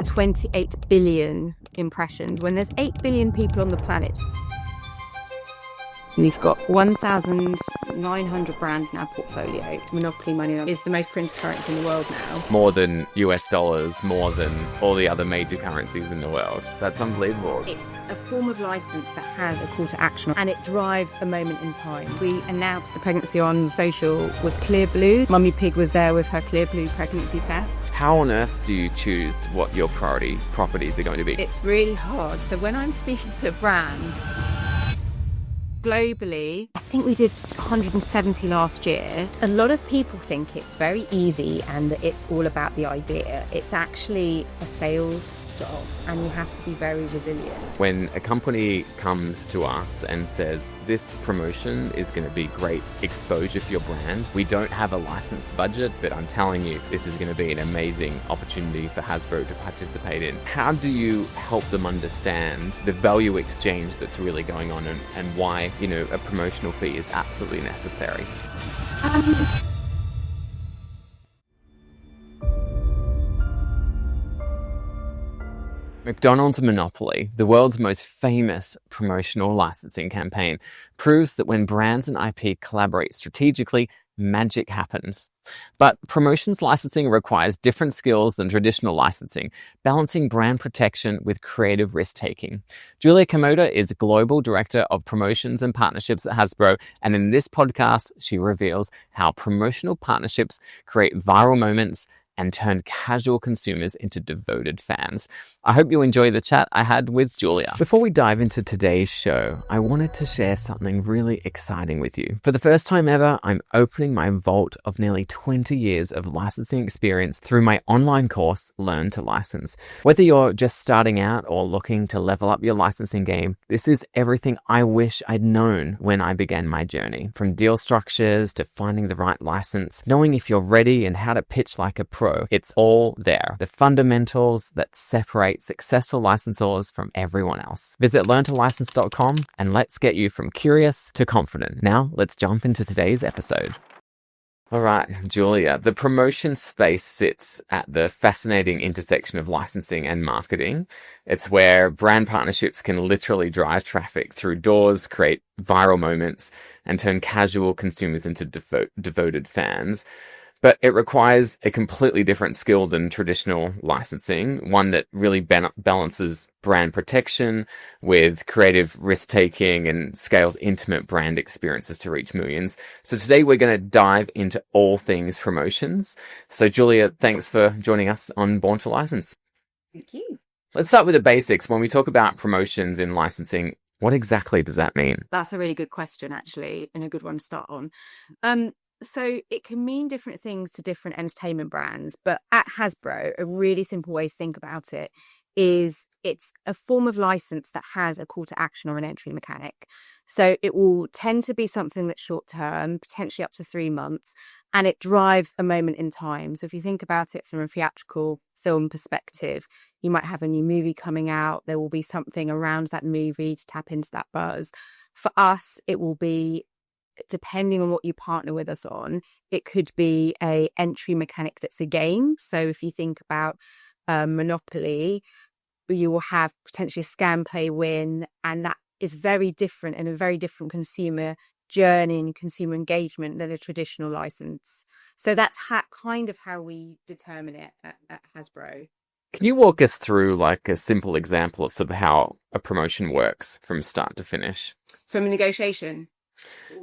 28 billion impressions when there's 8 billion people on the planet. We've got 1,900 brands in our portfolio. Monopoly money is the most printed currency in the world now. More than US dollars, more than all the other major currencies in the world. That's unbelievable. It's a form of license that has a call to action and it drives a moment in time. We announced the pregnancy on social with Clear Blue. Mummy Pig was there with her Clear Blue pregnancy test. How on earth do you choose what your priority properties are going to be? It's really hard. So when I'm speaking to a brand, globally, I think we did 170 last year. A lot of people think it's very easy and that it's all about the idea. It's actually a sales job and you have to be very resilient. When a company comes to us and says, this promotion is going to be great exposure for your brand, we don't have a license budget, but I'm telling you, this is going to be an amazing opportunity for Hasbro to participate in. How do you help them understand the value exchange that's really going on and why, a promotional fee is absolutely necessary? McDonald's Monopoly, the world's most famous promotional licensing campaign, proves that when brands and IP collaborate strategically, magic happens. But promotions licensing requires different skills than traditional licensing, balancing brand protection with creative risk-taking. Julia Kamoda is Global Director of Promotions and Partnerships at Hasbro, and in this podcast, she reveals how promotional partnerships create viral moments and turn casual consumers into devoted fans. I hope you enjoy the chat I had with Julia. Before we dive into today's show, I wanted to share something really exciting with you. For the first time ever, I'm opening my vault of nearly 20 years of licensing experience through my online course, Learn to License. Whether you're just starting out or looking to level up your licensing game, this is everything I wish I'd known when I began my journey. From deal structures to finding the right license, knowing if you're ready and how to pitch like a pro. It's all there. The fundamentals that separate successful licensors from everyone else. Visit learntolicense.com and let's get you from curious to confident. Now, let's jump into today's episode. All right, Julia, the promotion space sits at the fascinating intersection of licensing and marketing. It's where brand partnerships can literally drive traffic through doors, create viral moments, and turn casual consumers into devoted fans. But it requires a completely different skill than traditional licensing, one that really balances brand protection with creative risk-taking and scales intimate brand experiences to reach millions. So today we're going to dive into all things promotions. So Julia, thanks for joining us on Born to License. Thank you. Let's start with the basics. When we talk about promotions in licensing, what exactly does that mean? That's a really good question, actually, and a good one to start on. So it can mean different things to different entertainment brands, but at Hasbro, a really simple way to think about it is it's a form of license that has a call to action or an entry mechanic. So it will tend to be something that's short term, potentially up to 3 months, and it drives a moment in time. So if you think about it from a theatrical film perspective, you might have a new movie coming out. There will be something around that movie to tap into that buzz. For us, it will be, depending on what you partner with us on, it could be a entry mechanic that's a game. So if you think about Monopoly, you will have potentially a scan, play, win, and that is very different and a very different consumer journey and consumer engagement than a traditional license. So that's kind of how we determine it at Hasbro. Can you walk us through like a simple example of sort of how a promotion works from start to finish? From a negotiation?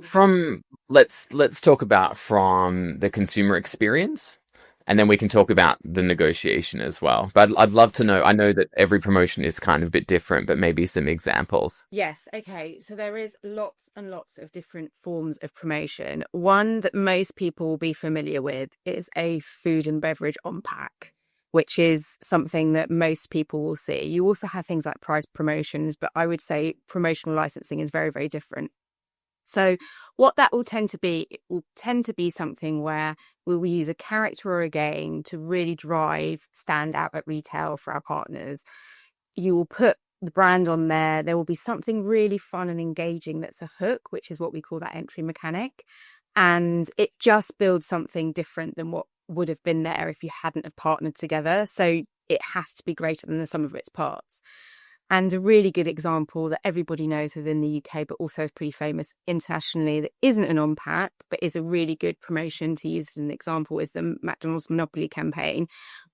From let's talk about from the consumer experience, and then we can talk about the negotiation as well. But I'd love to know, I know that every promotion is kind of a bit different, but maybe some examples. Yes, okay. So there is lots and lots of different forms of promotion. One that most people will be familiar with is a food and beverage on pack, which is something that most people will see. You also have things like prize promotions, but I would say promotional licensing is very, very different. So what that will tend to be, it will tend to be something where we will use a character or a game to really stand out at retail for our partners. You will put the brand on there. There will be something really fun and engaging that's a hook, which is what we call that entry mechanic. And it just builds something different than what would have been there if you hadn't have partnered together. So it has to be greater than the sum of its parts. And a really good example that everybody knows within the UK, but also is pretty famous internationally, that isn't an on-pack, but is a really good promotion to use as an example, is the McDonald's Monopoly campaign,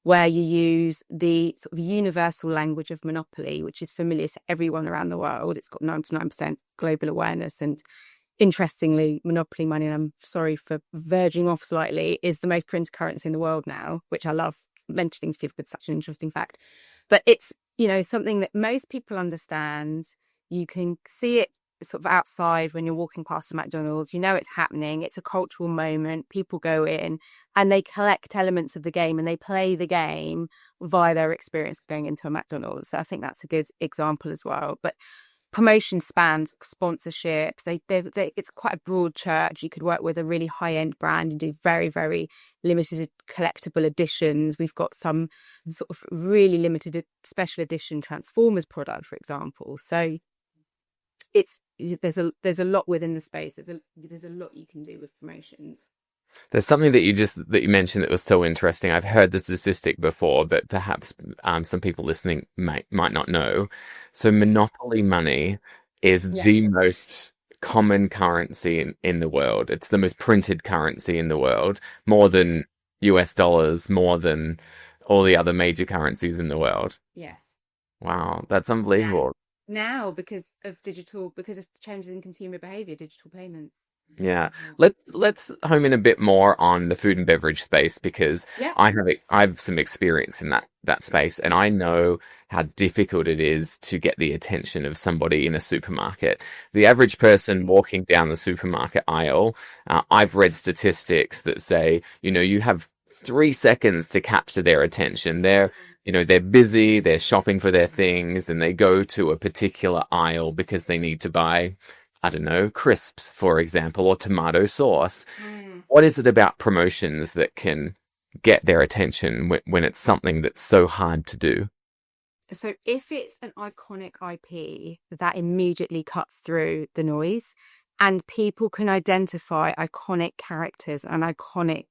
where you use the sort of universal language of Monopoly, which is familiar to everyone around the world. It's got 99% global awareness. And interestingly, Monopoly money, and I'm sorry for verging off slightly, is the most printed currency in the world now, which I love mentioning to people. It's such an interesting fact. But it's, something that most people understand. You can see it sort of outside when you're walking past a McDonald's. It's happening. It's a cultural moment. People go in and they collect elements of the game and they play the game via their experience going into a McDonald's. So I think that's a good example as well. But promotion spans sponsorships. It's quite a broad church. You could work with a really high-end brand and do very, very limited collectible editions. We've got some sort of really limited special edition Transformers product, for example. So there's a lot within the space. There's a lot you can do with promotions. There's something that you mentioned that was so interesting. I've heard the statistic before, but perhaps some people listening might not know. So Monopoly money is the most common currency in the world. It's the most printed currency in the world, more than US dollars, more than all the other major currencies in the world. Yes. Wow, that's unbelievable. Now because of changes in consumer behavior, digital payments. Yeah, let's home in a bit more on the food and beverage space, because I have some experience in that space, and I know how difficult it is to get the attention of somebody in a supermarket. The average person walking down the supermarket aisle, I've read statistics that say, you have 3 seconds to capture their attention. They're busy, they're shopping for their things, and they go to a particular aisle because they need to buy, I don't know, crisps, for example, or tomato sauce. What is it about promotions that can get their attention when it's something that's so hard to do? So if it's an iconic IP, that immediately cuts through the noise, and people can identify iconic characters and iconic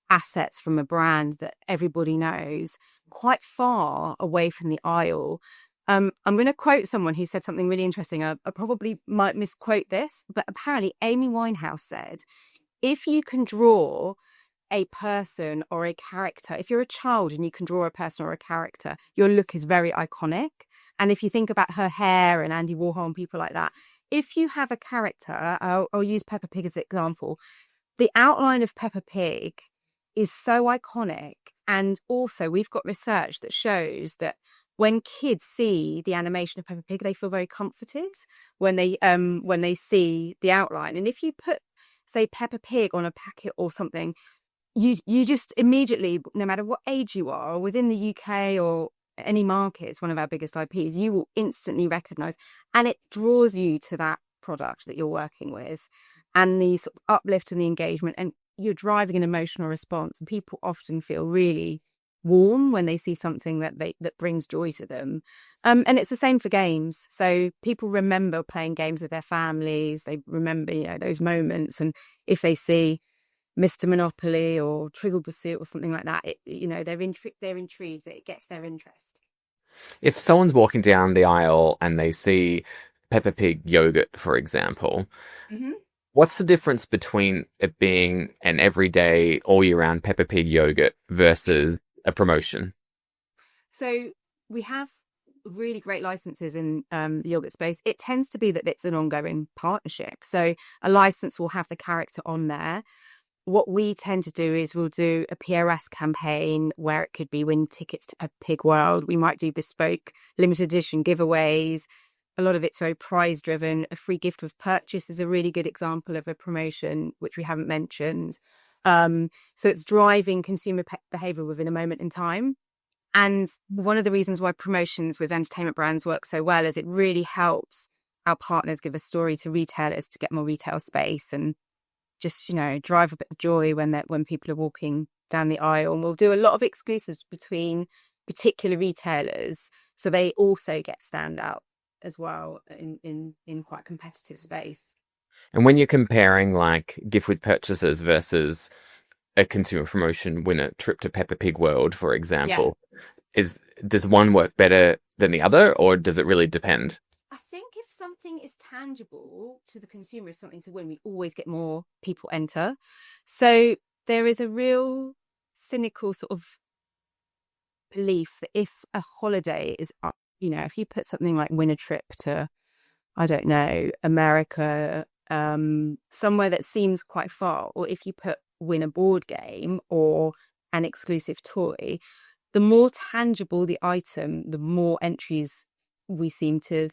assets from a brand that everybody knows quite far away from the aisle. I'm going to quote someone who said something really interesting. I probably might misquote this, but apparently Amy Winehouse said, if you can draw a person or a character, if you're a child and you can draw a person or a character, your look is very iconic. And if you think about her hair and Andy Warhol and people like that, if you have a character, I'll use Peppa Pig as an example, the outline of Peppa Pig is so iconic. And also we've got research that shows that when kids see the animation of Peppa Pig, they feel very comforted when they see the outline. And if you put, say, Peppa Pig on a packet or something, you just immediately, no matter what age you are, within the UK or any market, it's one of our biggest IPs, you will instantly recognise, and it draws you to that product that you're working with, and the sort of uplift and the engagement, and you're driving an emotional response. And people often feel really warm when they see something that brings joy to them. And it's the same for games. So people remember playing games with their families. They remember, those moments. And if they see Mr. Monopoly or Trivial Pursuit or something like that, they're intrigued, that it gets their interest. If someone's walking down the aisle and they see Peppa Pig yogurt, for example, what's the difference between it being an everyday, all year round Peppa Pig yogurt versus a promotion? So we have really great licenses in the yogurt space. It tends to be that it's an ongoing partnership. So a license will have the character on there. What we tend to do is we'll do a PRS campaign where it could be win tickets to a Pig World. We might do bespoke limited edition giveaways. A lot of it's very prize driven. A free gift with purchase is a really good example of a promotion, which we haven't mentioned. So it's driving consumer behavior within a moment in time. And one of the reasons why promotions with entertainment brands work so well is it really helps our partners give a story to retailers to get more retail space and just, drive a bit of joy when people are walking down the aisle. And we'll do a lot of exclusives between particular retailers, so they also get stand out as well in quite competitive space. And when you're comparing like gift with purchases versus a consumer promotion, win a trip to Peppa Pig World, for example, is does one work better than the other, or does it really depend? I think if something is tangible to the consumer, is something to win, we always get more people enter. So there is a real cynical sort of belief that if a holiday is up, if you put something like win a trip to, I don't know, America, somewhere that seems quite far, or if you put win a board game or an exclusive toy, the more tangible the item, the more entries we seem to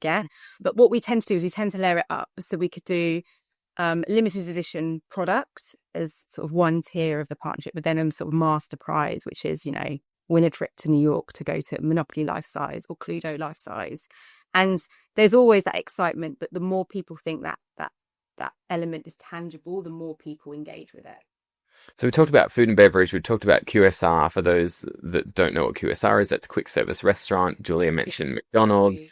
get. But what we tend to do is we tend to layer it up. So we could do limited edition product as sort of one tier of the partnership, but then a sort of master prize, which is, win a trip to New York to go to Monopoly Life Size or Cluedo Life Size. And there's always that excitement, but the more people think that element is tangible, the more people engage with it. So we talked about food and beverage. We talked about QSR. For those that don't know what QSR is, that's quick service restaurant. Julia mentioned McDonald's.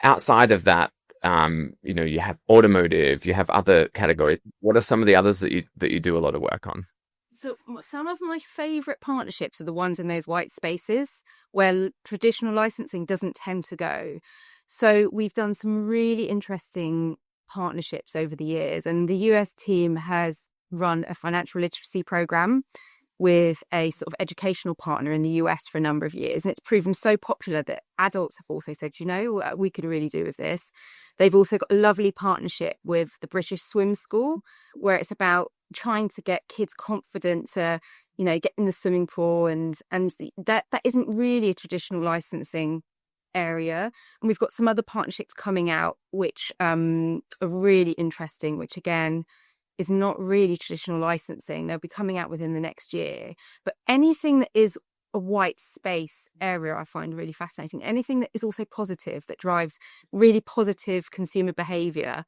Outside of that, you have automotive, you have other categories. What are some of the others that you do a lot of work on? So some of my favorite partnerships are the ones in those white spaces where traditional licensing doesn't tend to go. So we've done some really interesting partnerships over the years, and the US team has run a financial literacy program with a sort of educational partner in the US for a number of years. And it's proven so popular that adults have also said, we could really do with this. They've also got a lovely partnership with the British Swim School, where it's about trying to get kids confident to, get in the swimming pool. And that isn't really a traditional licensing area. And we've got some other partnerships coming out, which are really interesting, which again, is not really traditional licensing. They'll be coming out within the next year. But anything that is a white space area, I find really fascinating. Anything that is also positive, that drives really positive consumer behavior,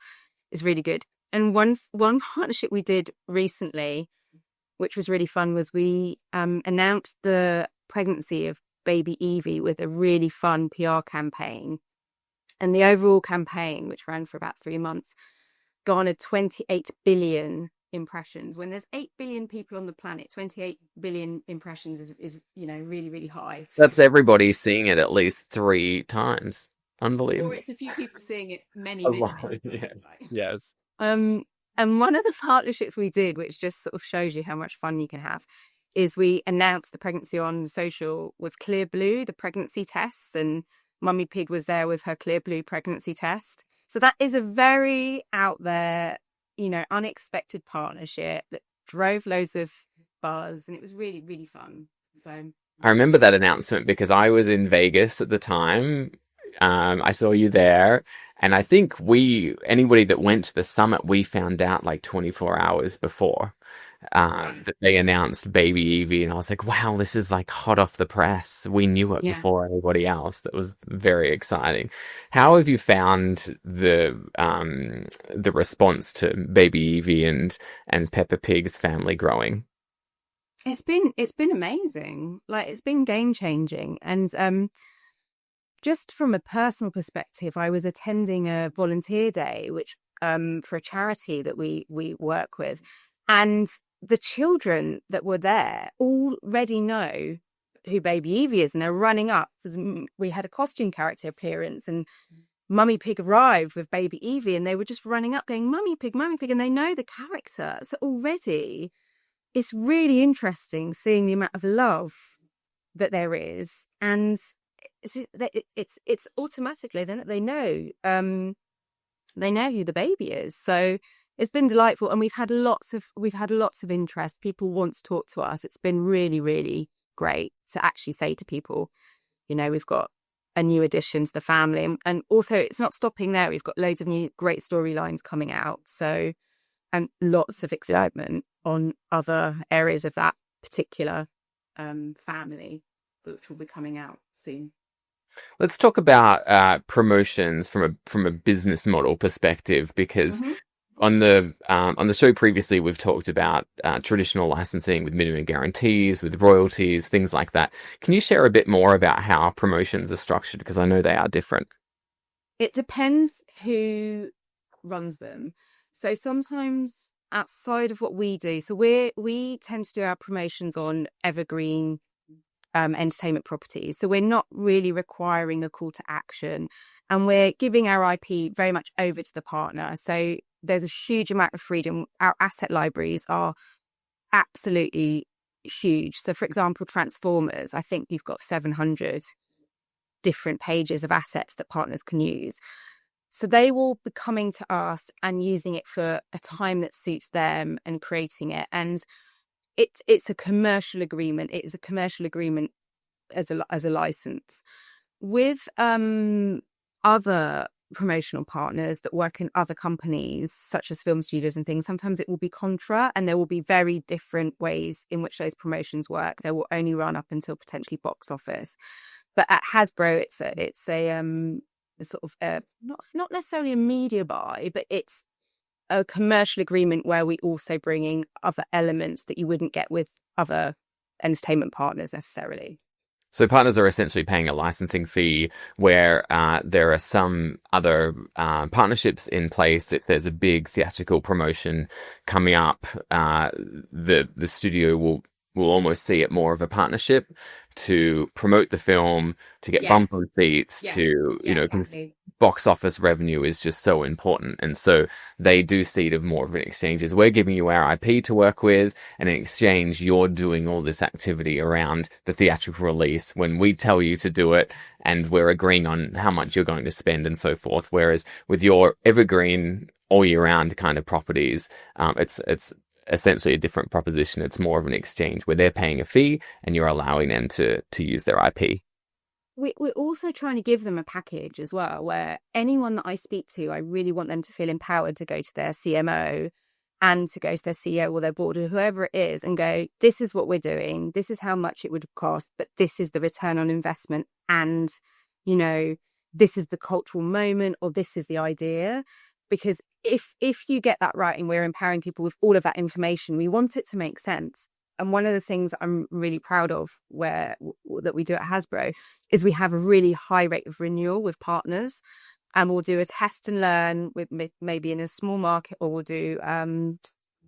is really good. And one partnership we did recently, which was really fun, was we announced the pregnancy of Baby Evie with a really fun PR campaign. And the overall campaign, which ran for about 3 months, garnered 28 billion impressions. When there's 8 billion people on the planet, 28 billion impressions is really, really high. That's everybody seeing it at least 3 times. Unbelievable. Or it's a few people seeing it many Right. times. Yes. And one of the partnerships we did, which just sort of shows you how much fun you can have, is we announced the pregnancy on social with Clear Blue, the pregnancy tests, and Mummy Pig was there with her Clear Blue pregnancy test. So that is a very out there, unexpected partnership that drove loads of buzz, and it was really, really fun. So I remember that announcement because I was in Vegas at the time. I saw you there, and I think anybody that went to the summit, we found out like 24 hours before that they announced Baby Evie, and I was like, wow, this is like hot off the press. We knew it before anybody else. That was very exciting. How have you found the response to Baby Evie and Peppa Pig's family growing? It's been amazing. Like, it's been game changing. And just from a personal perspective, I was attending a volunteer day, which for a charity that we work with, and the children that were there already know who Baby Evie is, and they're running up. We had a costume character appearance, and Mummy Pig arrived with Baby Evie, and they were just running up going, Mummy Pig, and they know the character. So already it's really interesting seeing the amount of love that there is, and it's automatically then they know who the baby is. So it's been delightful, and we've had lots of interest. People want to talk to us. It's been really, really great to actually say to people, we've got a new addition to the family, and also it's not stopping there. We've got loads of new great storylines coming out, so, and lots of excitement on other areas of that particular family, which will be coming out soon. Let's talk about promotions from a business model perspective, because on the show previously we've talked about traditional licensing with minimum guarantees, with royalties, things like that. Can you share a bit more about how promotions are structured? Because I know they are different. It depends who runs them. So sometimes outside of what we do, so we tend to do our promotions on evergreen entertainment properties. So we're not really requiring a call to action, and we're giving our IP very much over to the partner. So there's a huge amount of freedom. Our asset libraries are absolutely huge. So for example, Transformers, I think you've got 700 different pages of assets that partners can use. So they will be coming to us and using it for a time that suits them and creating it. And it's a commercial agreement. It is a commercial agreement as a license. With other promotional partners that work in other companies, such as film studios and things, sometimes it will be contra, and there will be very different ways in which those promotions work. They will only run up until potentially box office. But at Hasbro, it's a sort of not necessarily a media buy, but it's a commercial agreement where we also bring in other elements that you wouldn't get with other entertainment partners necessarily. So partners are essentially paying a licensing fee where there are some other partnerships in place. If there's a big theatrical promotion coming up, the studio will almost see it more of a partnership to promote the film, to get bumper seats, to, exactly. Box office revenue is just so important. And so they do see it of more of an exchange as we're giving you our IP to work with, and in exchange, you're doing all this activity around the theatrical release when we tell you to do it, and we're agreeing on how much you're going to spend and so forth. Whereas with your evergreen all year round kind of properties, it's essentially a different proposition. It's more of an exchange where they're paying a fee and you're allowing them to use their IP. We're also trying to give them a package as well, where anyone that I speak to, I really want them to feel empowered to go to their CMO and to go to their CEO or their board or whoever it is and go, this is what we're doing. This is how much it would cost, but this is the return on investment. And, this is the cultural moment, or this is the idea. Because if you get that right and we're empowering people with all of that information, we want it to make sense. And one of the things I'm really proud of that we do at Hasbro is we have a really high rate of renewal with partners, and we'll do a test and learn with maybe in a small market, or we'll do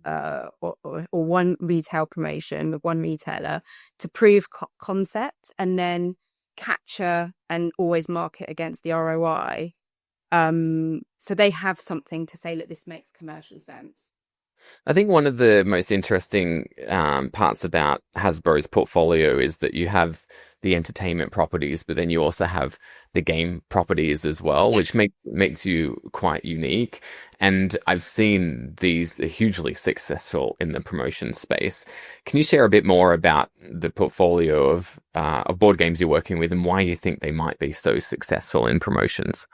or one retail promotion with one retailer to prove concept, and then capture and always market against the ROI. So they have something to say, look, this makes commercial sense. I think one of the most interesting parts about Hasbro's portfolio is that you have the entertainment properties, but then you also have the game properties as well, which makes you quite unique. And I've seen these are hugely successful in the promotion space. Can you share a bit more about the portfolio of board games you're working with and why you think they might be so successful in promotions?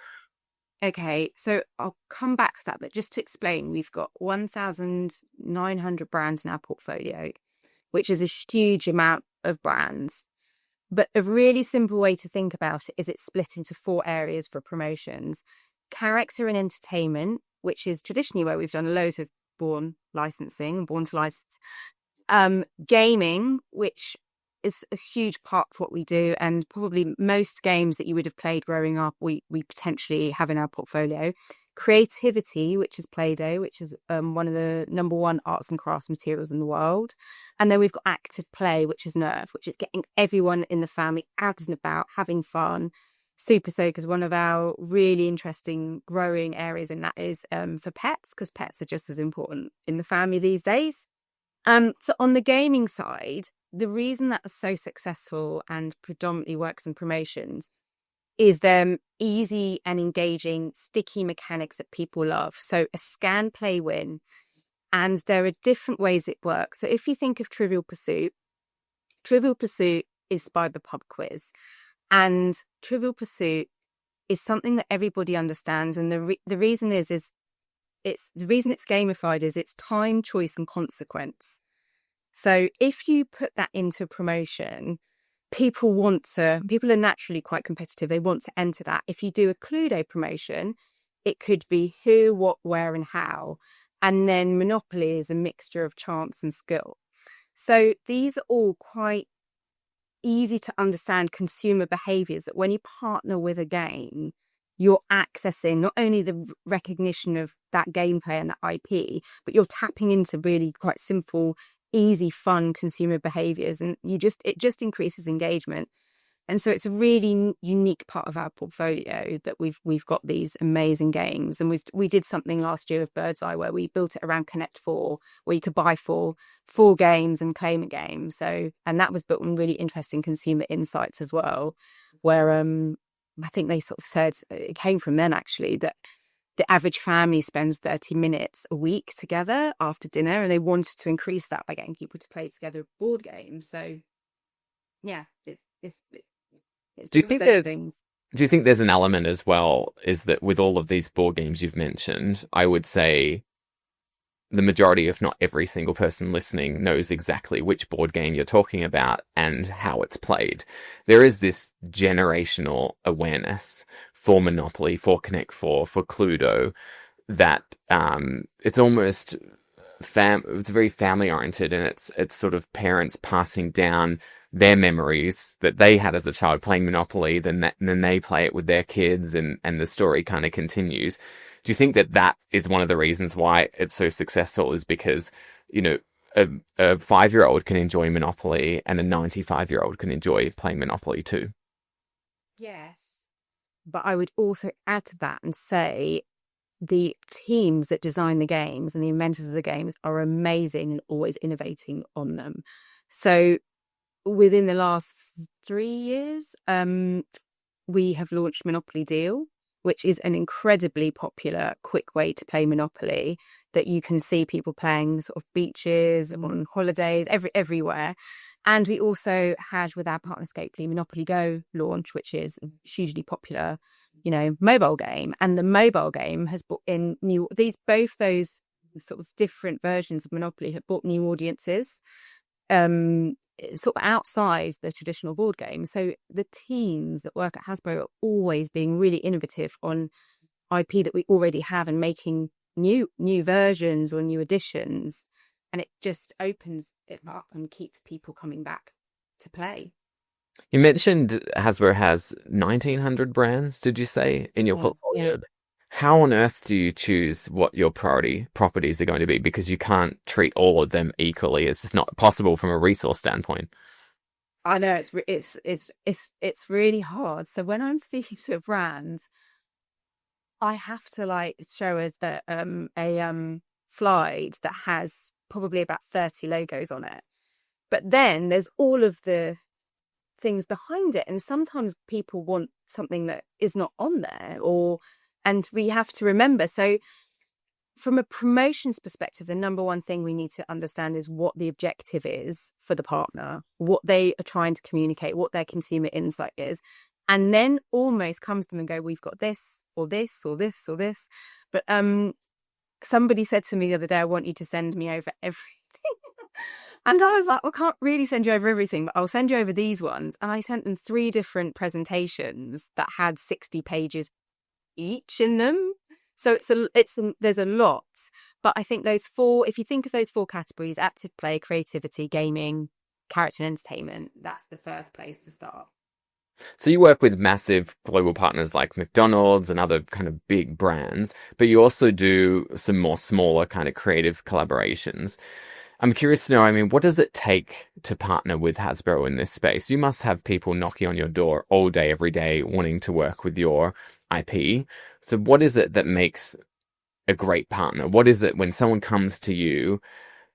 Okay, so I'll come back to that, but just to explain, we've got 1,900 brands in our portfolio, which is a huge amount of brands. But a really simple way to think about it is it's split into 4 areas for promotions. Character and entertainment, which is traditionally where we've done loads of born to license. Gaming, which is a huge part of what we do, and probably most games that you would have played growing up, we potentially have in our portfolio. Creativity, which is Play-Doh, which is one of the number 1 arts and crafts materials in the world. And then we've got active play, which is Nerve, which is getting everyone in the family out and about, having fun. Super Soak is one of our really interesting growing areas, and that is for pets, because pets are just as important in the family these days. So on the gaming side, the reason that's so successful and predominantly works in promotions is them easy and engaging, sticky mechanics that people love. So a scan, play, win. And there are different ways it works. So if you think of Trivial Pursuit is by the pub quiz. And Trivial Pursuit is something that everybody understands. And the reason is the reason it's gamified is it's time, choice, and consequence. So if you put that into promotion, people are naturally quite competitive. They want to enter that. If you do a Cluedo promotion, it could be who, what, where, and how. And then Monopoly is a mixture of chance and skill. So these are all quite easy to understand consumer behaviors that when you partner with a game, you're accessing not only the recognition of that gameplay and that IP, but you're tapping into really quite simple easy, fun consumer behaviors, and it just increases engagement. And so it's a really unique part of our portfolio that we've got these amazing games. And we did something last year with Bird's Eye where we built it around Connect 4, where you could buy four games and claim a game. So, and that was built on really interesting consumer insights as well, where I think they sort of said, it came from them actually, that the average family spends 30 minutes a week together after dinner, and they wanted to increase that by getting people to play together board games. So yeah, it's Do you all of think those things. do you think there's an element as well, is that with all of these board games you've mentioned, I would say the majority, if not every single person listening, knows exactly which board game you're talking about and how it's played. There is this generational awareness for Monopoly, for Connect Four, for Cluedo, that it's almost it's very family oriented, and it's sort of parents passing down their memories that they had as a child playing Monopoly, then they play it with their kids, and the story kind of continues. Do you think that is one of the reasons why it's so successful, is because, you know, a 5-year-old can enjoy Monopoly and a 95-year-old can enjoy playing Monopoly too? Yes. But I would also add to that and say the teams that design the games and the inventors of the games are amazing and always innovating on them. So within the last 3 years, we have launched Monopoly Deal, which is an incredibly popular, quick way to play Monopoly that you can see people playing sort of beaches, on holidays, everywhere. And we also had, with our partner Scapely, Monopoly Go launch, which is a hugely popular, you know, mobile game. And the mobile game has brought in both those sort of different versions of Monopoly have brought new audiences, sort of outside the traditional board game. So the teams that work at Hasbro are always being really innovative on IP that we already have and making new versions or new additions, and it just opens it up and keeps people coming back to play. You mentioned Hasbro has 1,900 brands, did you say, in your portfolio? Yeah. How on earth do you choose what your priority properties are going to be? Because you can't treat all of them equally. It's just not possible from a resource standpoint. I know it's really hard. So when I'm speaking to a brand, I have to like show us a slide that has probably about 30 logos on it. But then there's all of the things behind it, and sometimes people want something that is not on there, and we have to remember. So from a promotions perspective, the number one thing we need to understand is what the objective is for the partner, what they are trying to communicate, what their consumer insight is, and then almost comes to them and go, we've got this or this or this or this. But somebody said to me the other day, I want you to send me over everything. And I was like, well, I can't really send you over everything, but I'll send you over these ones. And I sent them 3 different presentations that had 60 pages each in them. So there's a lot. But I think those 4, if you think of those 4 categories, active play, creativity, gaming, character and entertainment, that's the first place to start. So you work with massive global partners like McDonald's and other kind of big brands, but you also do some more smaller kind of creative collaborations. I'm curious to know, I mean, what does it take to partner with Hasbro in this space? You must have people knocking on your door all day, every day, wanting to work with your IP. So what is it that makes a great partner? What is it when someone comes to you?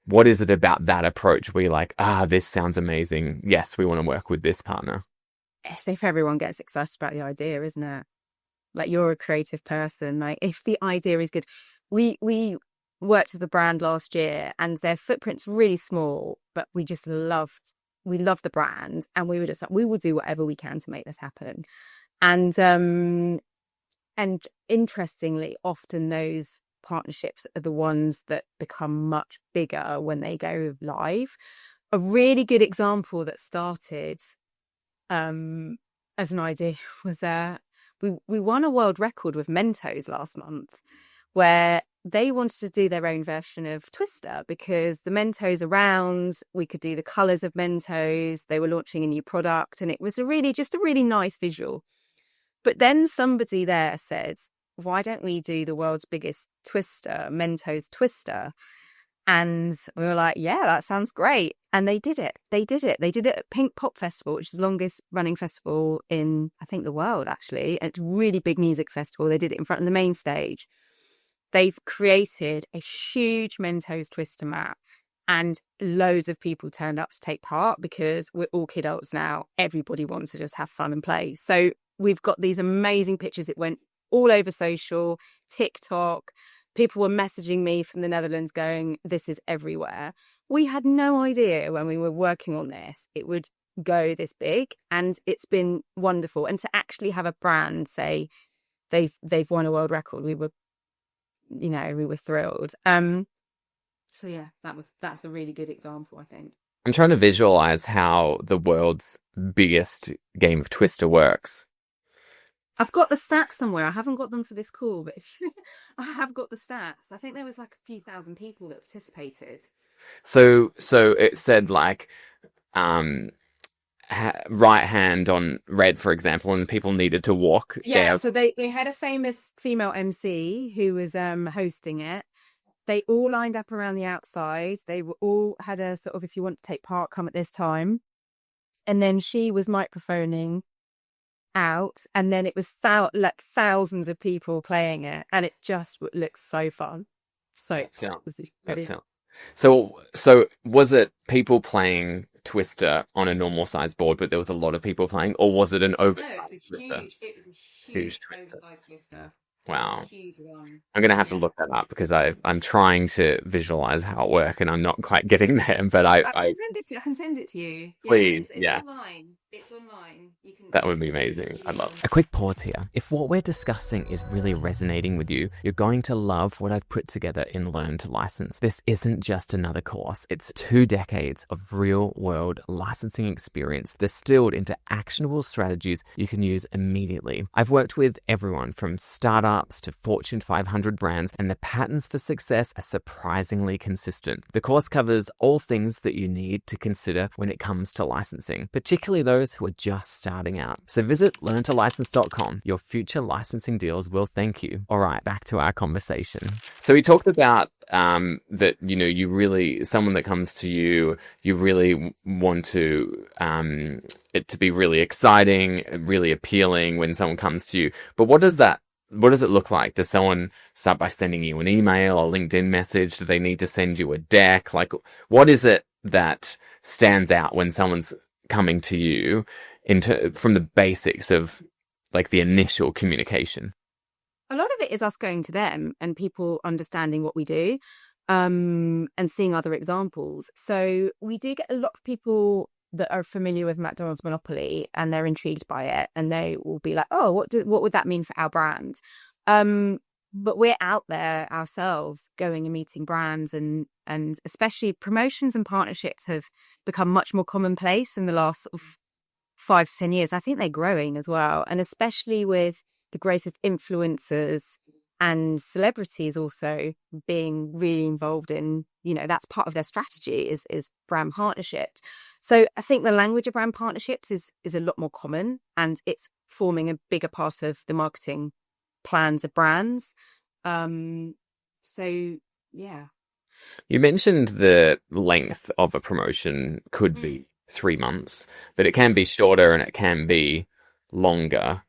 What is it about that approach where you're like, this sounds amazing. Yes, we want to work with this partner. Yes, if everyone gets excited about the idea, isn't it? Like, you're a creative person. Like, if the idea is good, we worked with the brand last year and their footprint's really small, but we loved the brand, and we were just like, we will do whatever we can to make this happen. And interestingly, often those partnerships are the ones that become much bigger when they go live. A really good example that started as an idea was we won a world record with Mentos last month, where they wanted to do their own version of Twister because the Mentos around, we could do the colours of Mentos. They were launching a new product, and it was a really nice visual. But then somebody there said, why don't we do the world's biggest Twister, Mentos Twister? And we were like, yeah, that sounds great. And they did it. They did it. They did it at Pink Pop Festival, which is the longest running festival in, I think, the world, actually. And it's a really big music festival. They did it in front of the main stage. They've created a huge Mentos Twister map, and loads of people turned up to take part because we're all kidults now. Everybody wants to just have fun and play. So we've got these amazing pictures. It went all over social, TikTok. People were messaging me from the Netherlands going, this is everywhere. We had no idea when we were working on this, it would go this big, and it's been wonderful. And to actually have a brand say they've won a world record, we were thrilled. So yeah, that's a really good example, I think. I'm trying to visualize how the world's biggest game of Twister works. I've got the stats somewhere. I haven't got them for this call, but I have got the stats. I think there was like a few thousand people that participated. So it said like right hand on red, for example, and people needed to walk. Yeah, so they had a famous female MC who was hosting it. They all lined up around the outside. They were all had a sort of, if you want to take part, come at this time. And then she was microphoning out, and then it was thousands of people playing it, and it just looks so fun. So was it people playing Twister on a normal size board, but there was a lot of people playing, or was it an oversized Twister? It was a huge oversized Twister. Wow. I'm going to have to look that up because I'm trying to visualize how it works, and I'm not quite getting there, but I can send it to you. Please, it's online. It's online. That would be amazing. I'd love it. A quick pause here. If what we're discussing is really resonating with you, you're going to love what I've put together in Learn to License. This isn't just another course. It's 2 decades of real-world licensing experience distilled into actionable strategies you can use immediately. I've worked with everyone from startups to Fortune 500 brands, and the patterns for success are surprisingly consistent. The course covers all things that you need to consider when it comes to licensing, particularly those who are just starting out. So visit learntolicense.com. Your future licensing deals will thank you. All right, back to our conversation. So we talked about that, you really, someone that comes to you, you really want to it to be really exciting, really appealing when someone comes to you. But what does it look like? Does someone start by sending you an email or LinkedIn message? Do they need to send you a deck? Like, what is it that stands out when someone's coming to you from the basics of like the initial communication? A lot of it is us going to them and people understanding what we do, and seeing other examples. So we do get a lot of people that are familiar with McDonald's monopoly, and they're intrigued by it, and they will be like, oh, what would that mean for our brand? But we're out there ourselves going and meeting brands, and especially promotions and partnerships have become much more commonplace in the last sort of 5 to 10 years. I think they're growing as well. And especially with the growth of influencers and celebrities also being really involved in, that's part of their strategy is brand partnerships. So I think the language of brand partnerships is a lot more common, and it's forming a bigger part of the marketing plans of brands. So yeah. You mentioned the length of a promotion could be 3 months, but it can be shorter and it can be longer.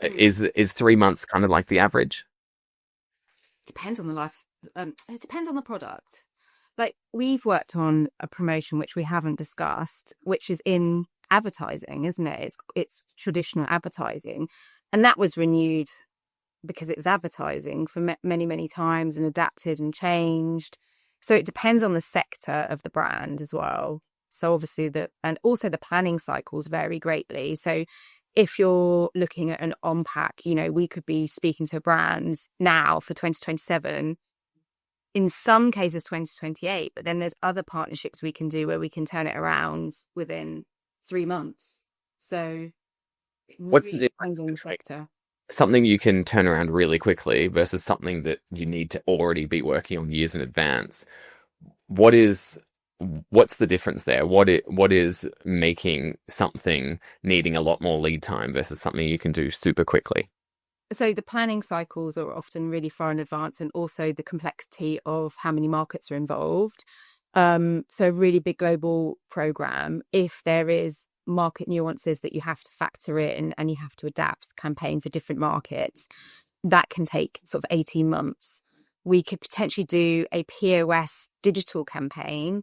Is 3 months kind of like the average? It depends on it depends on the product. Like, we've worked on a promotion which we haven't discussed, which is in advertising, isn't it? It's traditional advertising, and that was renewed because it was advertising for many, many times and adapted and changed. So it depends on the sector of the brand as well. So obviously and also the planning cycles vary greatly. So if you're looking at an on-pack, we could be speaking to a brand now for 2027, in some cases 2028, but then there's other partnerships we can do where we can turn it around within 3 months. So what's the difference in the sector? Something you can turn around really quickly versus something that you need to already be working on years in advance. What's the difference there? What is making something needing a lot more lead time versus something you can do super quickly? So the planning cycles are often really far in advance, and also the complexity of how many markets are involved. So a really big global program, if there is market nuances that you have to factor in and you have to adapt the campaign for different markets, that can take sort of 18 months. We could potentially do a POS digital campaign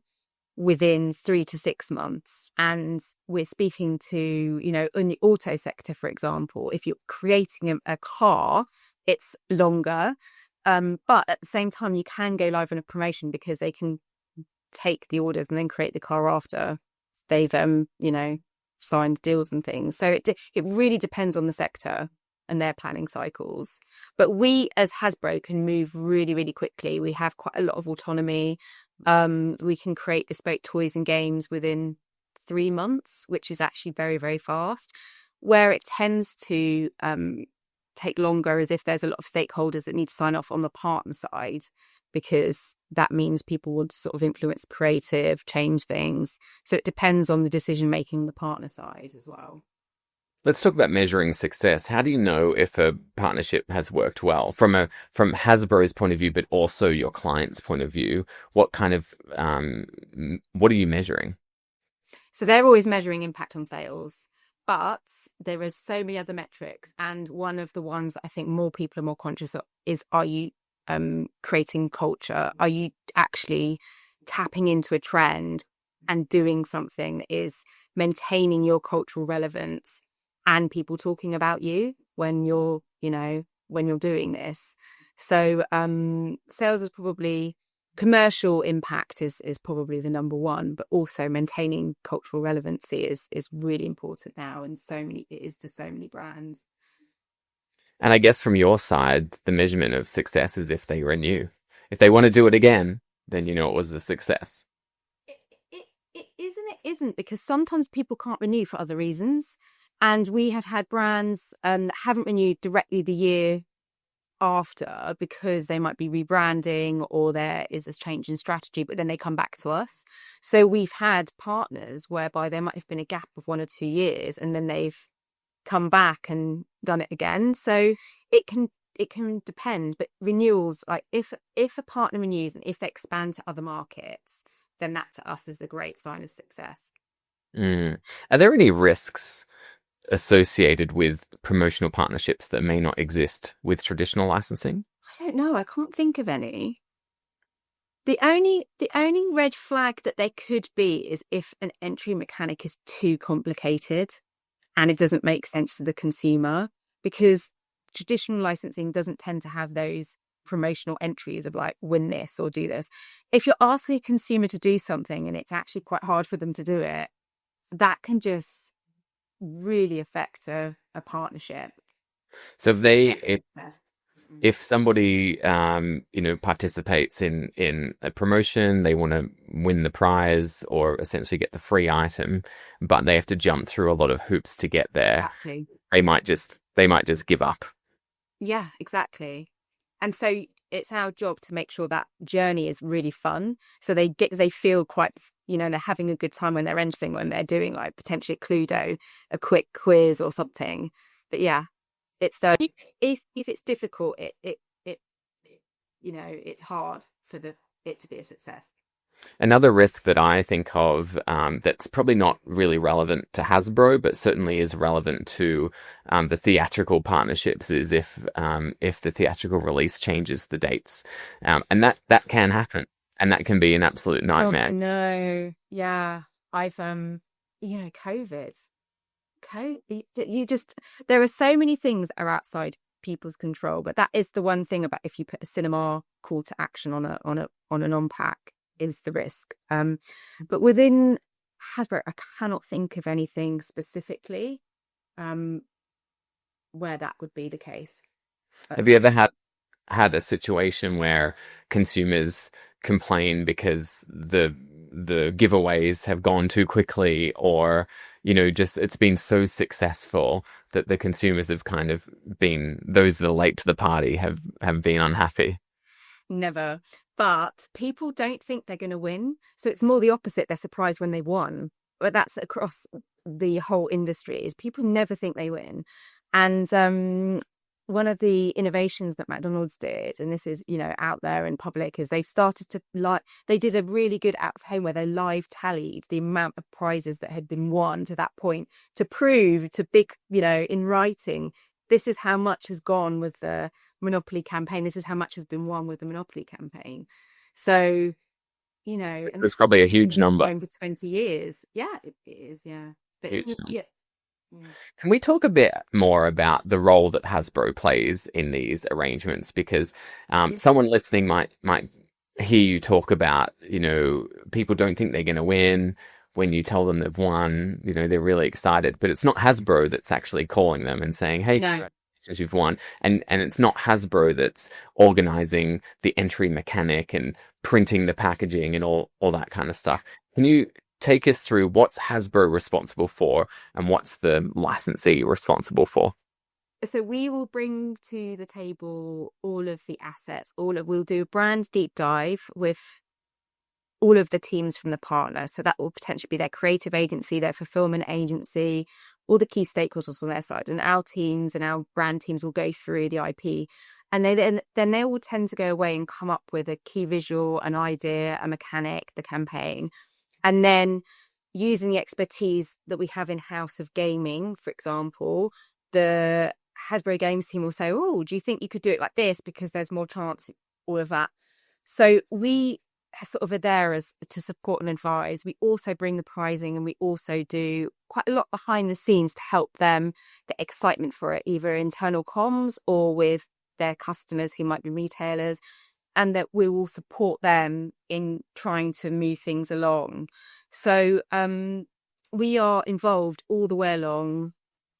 within 3 to 6 months. And we're speaking to, in the auto sector, for example, if you're creating a car, it's longer. But at the same time, you can go live on a promotion because they can take the orders and then create the car after they've, signed deals and things. So it really depends on the sector and their planning cycles. But we as Hasbro can move really, really quickly. We have quite a lot of autonomy. We can create bespoke toys and games within 3 months, which is actually very, very fast. Where it tends to take longer is if there's a lot of stakeholders that need to sign off on the partner side, because that means people want to sort of influence creative, change things. So it depends on the decision making on the partner side as well. Let's talk about measuring success. How do you know if a partnership has worked well from Hasbro's point of view, but also your client's point of view? What are you measuring? So they're always measuring impact on sales, but there are so many other metrics. And one of the ones I think more people are more conscious of is, are you creating culture? Are you actually tapping into a trend and doing something that is maintaining your cultural relevance and people talking about you when you're doing this? So sales is probably, commercial impact is probably the number one, but also maintaining cultural relevancy is really important now, and it is to so many brands. And I guess from your side, the measurement of success is if they renew. If they want to do it again, then it was a success. It isn't, because sometimes people can't renew for other reasons. And we have had brands that haven't renewed directly the year after because they might be rebranding or there is a change in strategy, but then they come back to us. So we've had partners whereby there might have been a gap of 1 or 2 years and then they've come back and done it again. So it can depend, but renewals, like if a partner renews and if they expand to other markets, then that to us is a great sign of success. Are there any risks associated with promotional partnerships that may not exist with traditional licensing? I don't know. I can't think of any. The only red flag that there could be is if an entry mechanic is too complicated and it doesn't make sense to the consumer, because traditional licensing doesn't tend to have those promotional entries of like, win this or do this. If you're asking a consumer to do something and it's actually quite hard for them to do it, that can just really affect a partnership. So if somebody participates in a promotion, they want to win the prize or essentially get the free item, but they have to jump through a lot of hoops to get there. Exactly. They might just give up. Yeah, exactly. And so it's our job to make sure that journey is really fun. So they feel quite, they're having a good time when they're entering, when they're doing like potentially a Cluedo, a quick quiz or something. But yeah, it's if it's difficult, it's hard for it to be a success. Another risk that I think of that's probably not really relevant to Hasbro, but certainly is relevant to the theatrical partnerships is if the theatrical release changes the dates, and that can happen, and that can be an absolute nightmare. Oh, no, yeah, I've COVID. There are so many things that are outside people's control, but that is the one thing about if you put a cinema call to action on an on-pack, is the risk. But within Hasbro, I cannot think of anything specifically where that would be the case. Have you ever had a situation where consumers complain because the giveaways have gone too quickly, or just it's been so successful that the consumers have kind of been, those that are late to the party have been unhappy? Never. But people don't think they're going to win. So it's more the opposite. They're surprised when they won. But that's across the whole industry, is people never think they win. And one of the innovations that McDonald's did, and this is, out there in public, is they've started to they did a really good out of home where they live tallied the amount of prizes that had been won to that point to prove to big, in writing, this is how much has gone with the Monopoly campaign. This is how much has been won with the Monopoly campaign. So, and It's probably a huge number. going for 20 years. Yeah, it is. Yeah. But Huge. yeah. Can we talk a bit more about the role that Hasbro plays in these arrangements? Because someone listening might hear you talk about, people don't think they're going to win. When you tell them they've won, they're really excited. But it's not Hasbro that's actually calling them and saying, hey, congratulations, you've won. And it's not Hasbro that's organizing the entry mechanic and printing the packaging and all that kind of stuff. Can you take us through what's Hasbro responsible for and what's the licensee responsible for? So we will bring to the table all of the assets. We'll do a brand deep dive with all of the teams from the partner. So that will potentially be their creative agency, their fulfillment agency, all the key stakeholders on their side. And our teams and our brand teams will go through the IP. And then they will tend to go away and come up with a key visual, an idea, a mechanic, the campaign. And then using the expertise that we have in-house of gaming, for example, the Hasbro Games team will say, oh, do you think you could do it like this? Because there's more chance, all of that. So we sort of are there to support and advise. We also bring the pricing, and we also do quite a lot behind the scenes to help them get excitement for it, either internal comms or with their customers who might be retailers, and that we will support them in trying to move things along. So we are involved all the way along.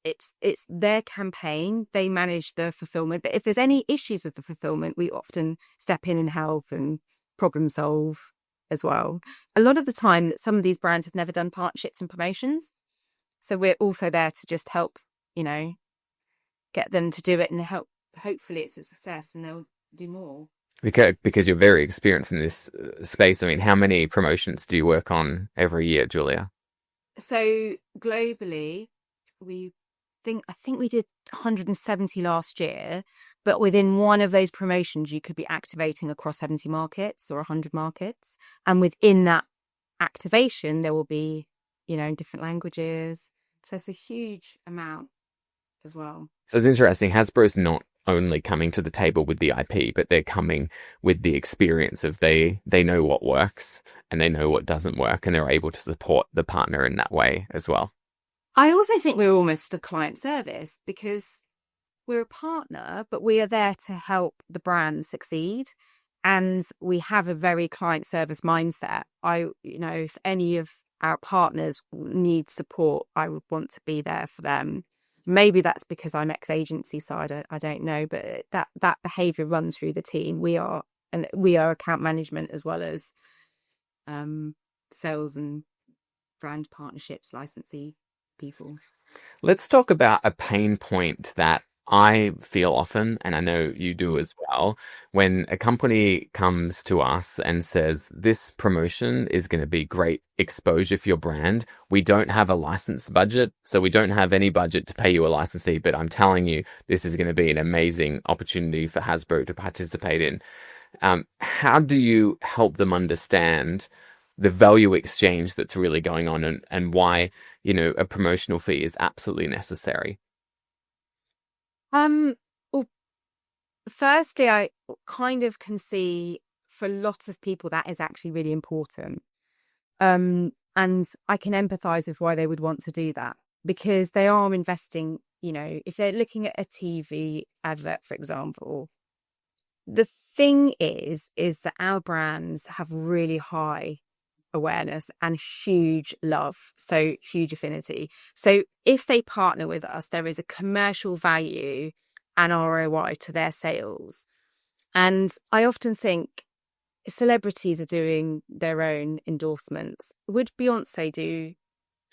It's their campaign. They manage the fulfillment. But if there's any issues with the fulfillment, we often step in and help and problem solve as well. A lot of the time, some of these brands have never done partnerships and promotions. So we're also there to just help, get them to do it and help. Hopefully it's a success and they'll do more. Because you're very experienced in this space. I mean, how many promotions do you work on every year, Julia? So globally, I think we did 170 last year, but within one of those promotions, you could be activating across 70 markets or 100 markets. And within that activation, there will be, in different languages. So it's a huge amount as well. So it's interesting. Hasbro's not only coming to the table with the IP, but they're coming with the experience of they know what works and they know what doesn't work, and they're able to support the partner in that way as well. I also think we're almost a client service because we're a partner, but we are there to help the brand succeed. And we have a very client service mindset. If any of our partners need support, I would want to be there for them. Maybe that's because I'm ex-agency side. I don't know, but that behaviour runs through the team. We are account management as well as sales and brand partnerships, licensee people. Let's talk about a pain point that I feel often, and I know you do as well, when a company comes to us and says, this promotion is going to be great exposure for your brand. We don't have a license budget, so we don't have any budget to pay you a license fee, but I'm telling you, this is going to be an amazing opportunity for Hasbro to participate in. How do you help them understand the value exchange that's really going on and why, a promotional fee is absolutely necessary? Well, firstly, I kind of can see for lots of people that is actually really important. And I can empathize with why they would want to do that because they are investing, if they're looking at a TV advert, for example, the thing is that our brands have really high awareness and huge love, so huge affinity. So if they partner with us, there is a commercial value and ROI to their sales. And I often think celebrities are doing their own endorsements. Would Beyonce do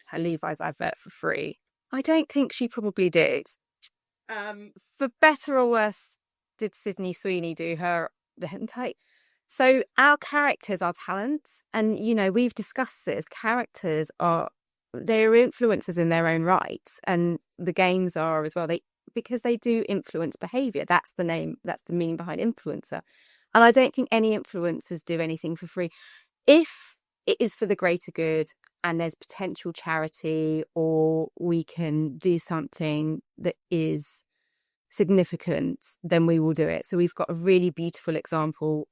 her Levi's advert for free? I don't think she probably did. For better or worse, did Sydney Sweeney do her? So our characters are talents, and we've discussed this. Characters they're influencers in their own right, and the games are as well. because they do influence behavior. That's the name, that's the meaning behind influencer. And I don't think any influencers do anything for free. If it is for the greater good and there's potential charity, or we can do something that is significant, then we will do it. So we've got a really beautiful example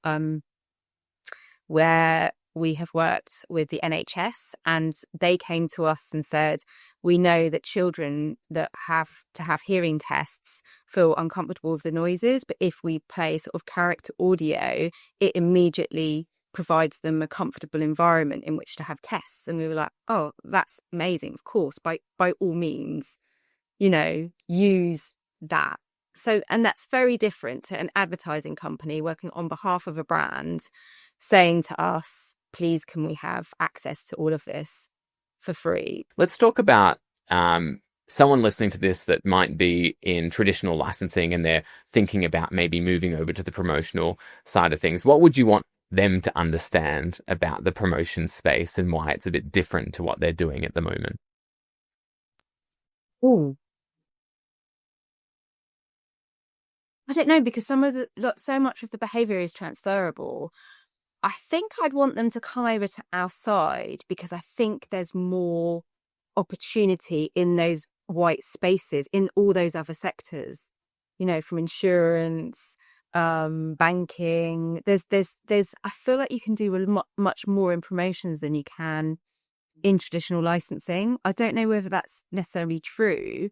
where we have worked with the NHS, and they came to us and said, we know that children that have to have hearing tests feel uncomfortable with the noises, but if we play sort of character audio, it immediately provides them a comfortable environment in which to have tests. And we were like, oh, that's amazing. Of course, by all means, use that. So, and that's very different to an advertising company working on behalf of a brand saying to us, please, can we have access to all of this for free? Let's talk about someone listening to this that might be in traditional licensing and they're thinking about maybe moving over to the promotional side of things. What would you want them to understand about the promotion space and why it's a bit different to what they're doing at the moment? Oh, I don't know, because so much of the behavior is transferable. I think I'd want them to come over to our side, because I think there's more opportunity in those white spaces in all those other sectors, from insurance, banking. I feel like you can do much more in promotions than you can in traditional licensing. I don't know whether that's necessarily true,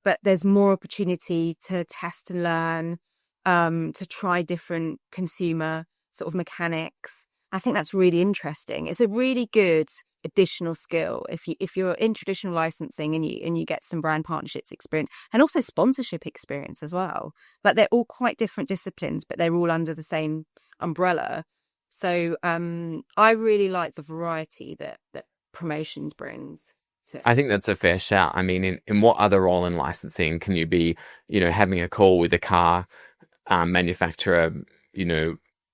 but there's more opportunity to test and learn, to try different consumer sort of mechanics. I think that's really interesting. It's a really good additional skill if you're in traditional licensing and you get some brand partnerships experience and also sponsorship experience as well. Like, they're all quite different disciplines, but they're all under the same umbrella. So I really like the variety that promotions brings. I think that's a fair shout. I mean, in what other role in licensing can you be, having a call with a car manufacturer,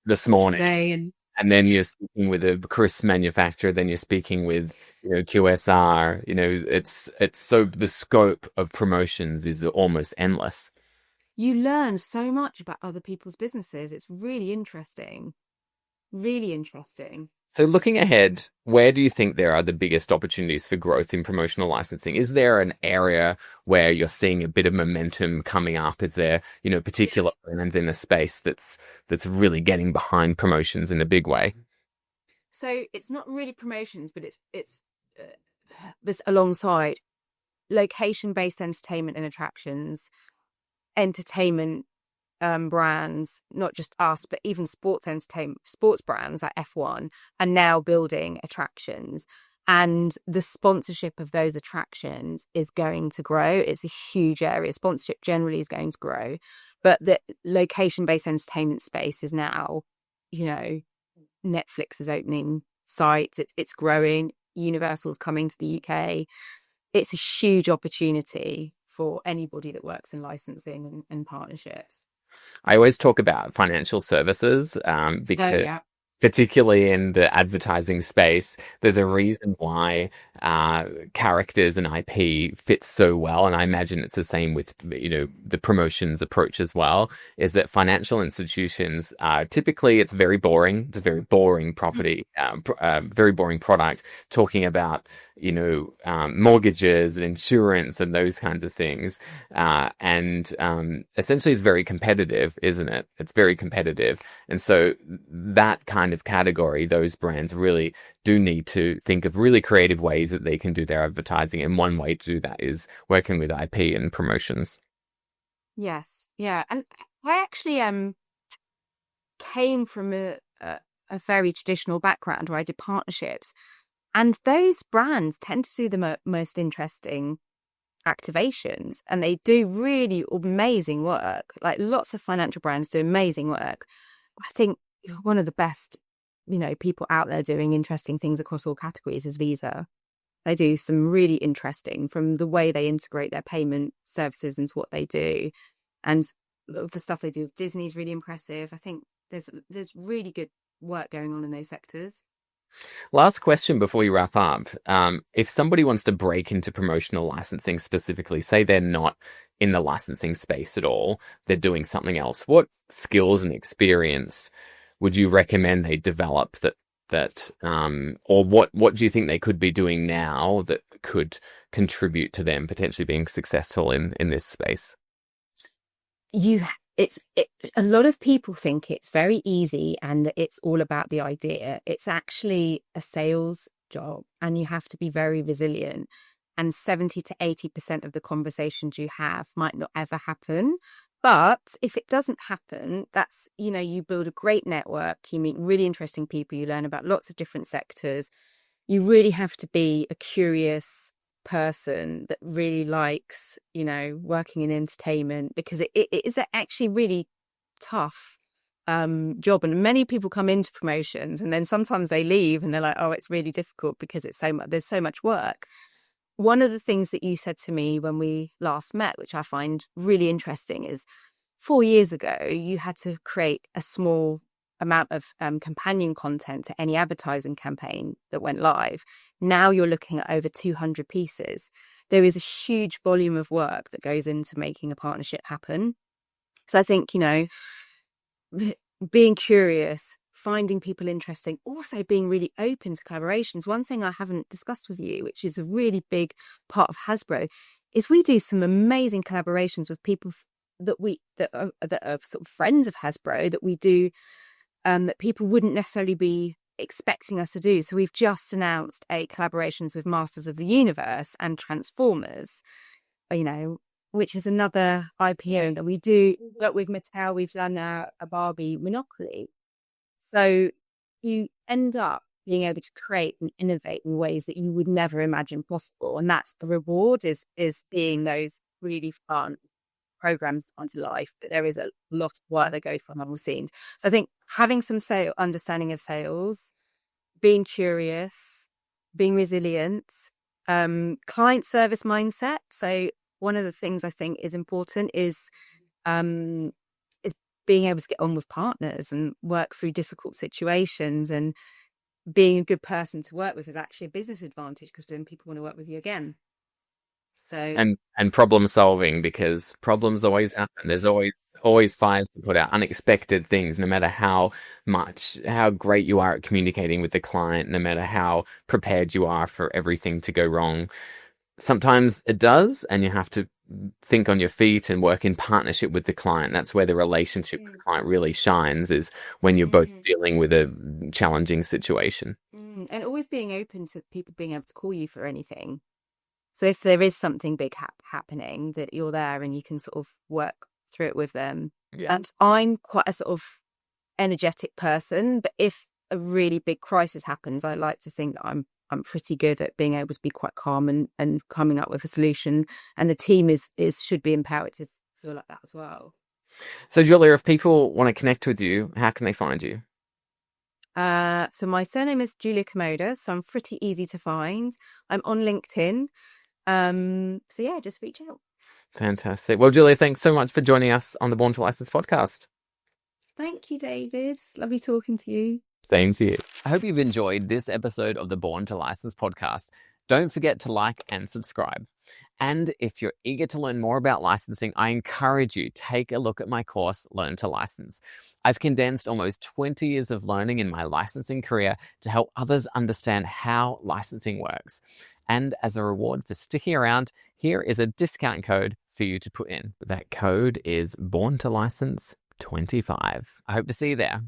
this morning, and then you're speaking with a crisp manufacturer, then you're speaking with, QSR, it's so the scope of promotions is almost endless. You learn so much about other people's businesses. It's really interesting. Really interesting. So looking ahead, where do you think there are the biggest opportunities for growth in promotional licensing? Is there an area where you're seeing a bit of momentum coming up? Is there, particular brands in the space that's really getting behind promotions in a big way? So it's not really promotions, but it's this alongside location-based entertainment and attractions, entertainment brands, not just us, but even sports brands like F1 are now building attractions, and the sponsorship of those attractions is going to grow. It's a huge area. Sponsorship generally is going to grow, but the location-based entertainment space is now, Netflix is opening sites. It's growing. Universal's coming to the UK. It's a huge opportunity for anybody that works in licensing and partnerships. I always talk about financial services because particularly in the advertising space, there's a reason why characters and IP fit so well. And I imagine it's the same with, the promotions approach as well, is that financial institutions, typically it's very boring. It's a very boring property, very boring product, talking about, mortgages and insurance and those kinds of things. And essentially it's very competitive, isn't it? It's very competitive. And so that kind of category, those brands really do need to think of really creative ways that they can do their advertising. And one way to do that is working with IP and promotions. Yes. Yeah. And I actually came from a very traditional background where I did partnerships. And those brands tend to do the most interesting activations, and they do really amazing work. Like, lots of financial brands do amazing work. I think one of the best, people out there doing interesting things across all categories is Visa. They do some really interesting, from the way they integrate their payment services into what they do. And the stuff they do with Disney is really impressive. I think there's really good work going on in those sectors. Last question before we wrap up. If somebody wants to break into promotional licensing specifically, say they're not in the licensing space at all, they're doing something else, what skills and experience would you recommend they develop or what do you think they could be doing now that could contribute to them potentially being successful in this space? A lot of people think it's very easy and that it's all about the idea. It's actually a sales job, and you have to be very resilient. And 70 to 80% of the conversations you have might not ever happen. But if it doesn't happen, you build a great network, you meet really interesting people, you learn about lots of different sectors. You really have to be a curious person that really likes, working in entertainment, because it is actually really tough job. And many people come into promotions and then sometimes they leave and they're like, oh, it's really difficult because there's so much work. One of the things that you said to me when we last met, which I find really interesting, is 4 years ago, you had to create a small amount of companion content to any advertising campaign that went live. Now you're looking at over 200 pieces. There is a huge volume of work that goes into making a partnership happen. So I think, being curious, finding people interesting, also being really open to collaborations. One thing I haven't discussed with you, which is a really big part of Hasbro, is we do some amazing collaborations with people that are sort of friends of Hasbro that we do, that people wouldn't necessarily be expecting us to do. So we've just announced collaborations with Masters of the Universe and Transformers, which is another IPO that we do. But with Mattel, we've done a Barbie Monopoly. So you end up being able to create and innovate in ways that you would never imagine possible. And that's the reward, is seeing those really fun programs come to life. But there is a lot of work that goes behind the scenes. So I think having some understanding of sales, being curious, being resilient, client service mindset. So one of the things I think is important is being able to get on with partners and work through difficult situations, and being a good person to work with is actually a business advantage, because then people want to work with you again. So and problem solving, because problems always happen. There's always fires to put out, unexpected things, no matter how great you are at communicating with the client, no matter how prepared you are for everything to go wrong. Sometimes it does, and you have to think on your feet and work in partnership with the client. That's where the relationship with the client really shines, is when you're both dealing with a challenging situation. And always being open to people being able to call you for anything. So if there is something big happening, that you're there and you can sort of work through it with them. Yeah. I'm quite a sort of energetic person, but if a really big crisis happens, I like to think that I'm pretty good at being able to be quite calm and coming up with a solution. And the team should be empowered to feel like that as well. So Julia, if people want to connect with you, how can they find you? So my surname is Julia Kamoda, so I'm pretty easy to find. I'm on LinkedIn. So yeah, just reach out. Fantastic. Well, Julia, thanks so much for joining us on the Born to License podcast. Thank you, David. Lovely talking to you. Same to you. I hope you've enjoyed this episode of the Born to License podcast. Don't forget to like and subscribe. And if you're eager to learn more about licensing, I encourage you, take a look at my course, Learn to License. I've condensed almost 20 years of learning in my licensing career to help others understand how licensing works. And as a reward for sticking around, here is a discount code for you to put in. That code is Born to License 25. I hope to see you there.